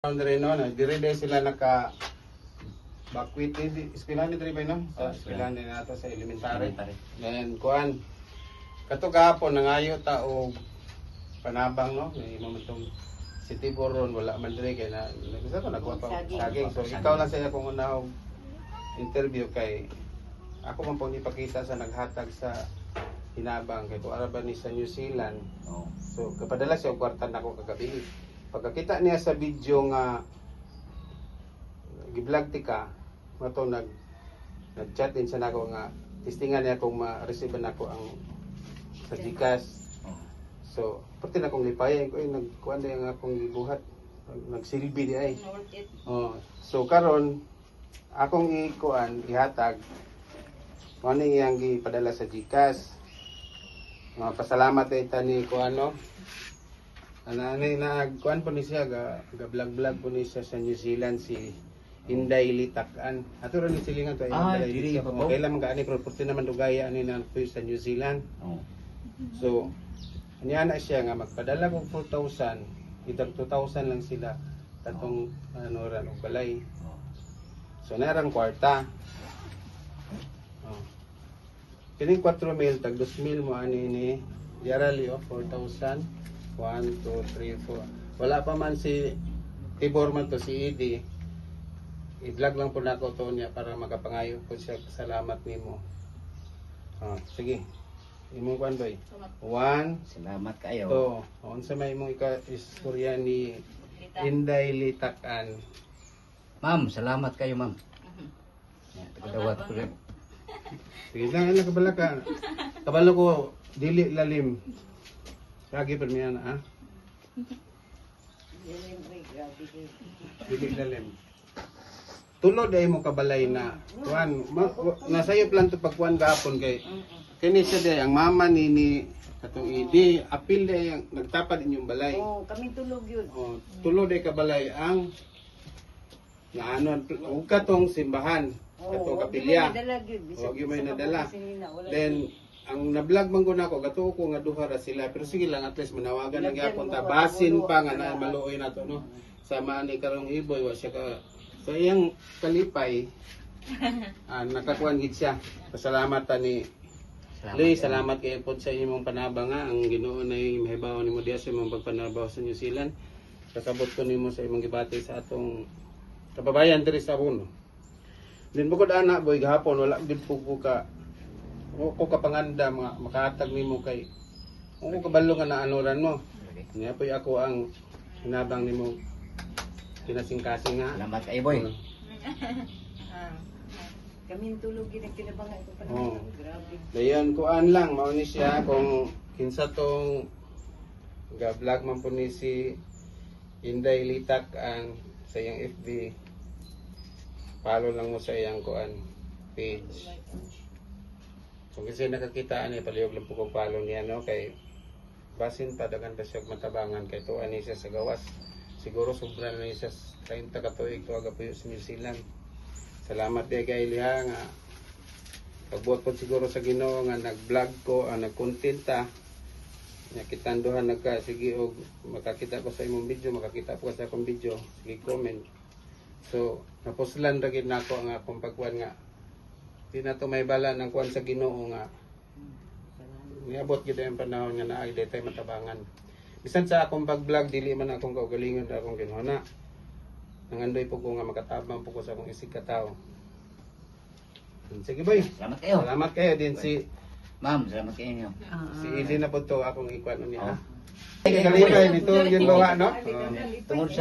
Andre no, dire sila naka bakwit di eskwelahan diri ba no? Sa eskwelahan din nato sa elementary. Then kuan kato gahapon nangayo ta og panabang no, ni mo tong City Boron wala man diri kay na gusto ko nagwa pa saging. So ikaw lang sa akong una og interview kay ako man pong ipakita sa naghatag sa hinabang kay ko ara ba ni sa New Zealand. So kapadala siya og kwarta nako kagabi. Pagkakita niya sa video nga gi-vlog tika, mato nag-chat din sa nako nga testingan niya kung ma-receive nako ang sa GCash. So, pati na kong lipayan ko nagkuan din nga akong gibuhat, nagsilbi di ay. So karon akong ihatag ano yang gipadala sa GCash. Pasalamat ay tani ko ano. Anay nagkuan po ni siya ga-vlog po ni siya sa New Zealand si Inday Litakan. Ato ron ni silingan to ay diri pa po. kailan man gaani property naman dugaya ani na sa New Zealand. So niya na siya nga magpadala og 4,000, itag 2,000 lang sila katong ano ran og balay. So narang kwarta. Kining 4,000 tag 2,000 mo ani ni Yarali 4,000. 1, 2, 3, 4. Wala pa man si Tibor man to si Edie. I-vlog lang po nako to niya para makapangayo ko siya. Salamat nimo. Sige. Imong kuan doy. 1. Salamat kayo. To. Unsa may imong istorya ni Inday Litakan. Ma'am, salamat kayo, ma'am. Tagadawat ko rin. Sige lang ana kabala ka. Kabalo ko dili lalim. Lagi permian ah. Dili lalim. Tulod ay mo kabalay na kuan nasayop lang to pagkuan gahapon kay kini siya day ang mama ni katong idi apil day ang nagtapad inyong balay. Kami tulog yun. Tulod ay kabalay ang na ano ug katong simbahan katong kapilya. Wag yung may nadala. Then ang na-vlog man ko nako gato ko nga duha ra sila pero sige lang at least manawagan lang gyapon ta basin pa nga na maluoy nato no sama ni karong iboy wa siya ka so iyang kalipay nakakuan gid siya pasalamat ta ni Lee salamat kay pod sa imong panabang nga ang Ginoo nay mahibaw nimo diha sa imong pagpanabaw sa New Zealand kasabot ko nimo sa imong gibati sa atong kababayan diri sa Abono din bukod ana boy gahapon wala gid po ka ko kapanganda makahatag nimo kay ko kabalo nga naanuran mo niya poy ako ang hinabang nimo kinasing-kasing nga Salamat kayo, boy. Kami tulog yun ang kinabangan ko pa grabe. Dayon kuan lang mao ni siya kung kinsa tong ga-vlog man po ni si Inday Litak ang sa iyang FB follow lang mo sa iyang kuan page. Kung kasi nakakita ani palihog lang po kong follow niya no kay basin pa dagan ta siya matabangan kay tuwa ni siya sa gawas. Siguro sobra na ni siya 30 ka tuig tuaga po sa New Zealand. Salamat day kay Liha nga pagbuot po siguro sa Ginoo nga nag-vlog ko nag-content ta. Nya kitanduhan nagka sige og makakita ko sa imong video, makakita po sa akong video, sige comment. So napuslan ra gid nako ang akong pagkuan nga di na to may bala ng kuan sa Ginoo nga niabot gid ang panahon nga naay day tay matabangan bisan sa akong pag-vlog dili man akong kaugalingon akong Ginoo na nangandoy po ko nga makatabang po ko sa akong isig ka tawo. Sige boy, salamat kayo din si Ma'am, salamat kayo. si Ili na po to akong ikuan niya. Kalipay nito yung bawa no. Tungod sa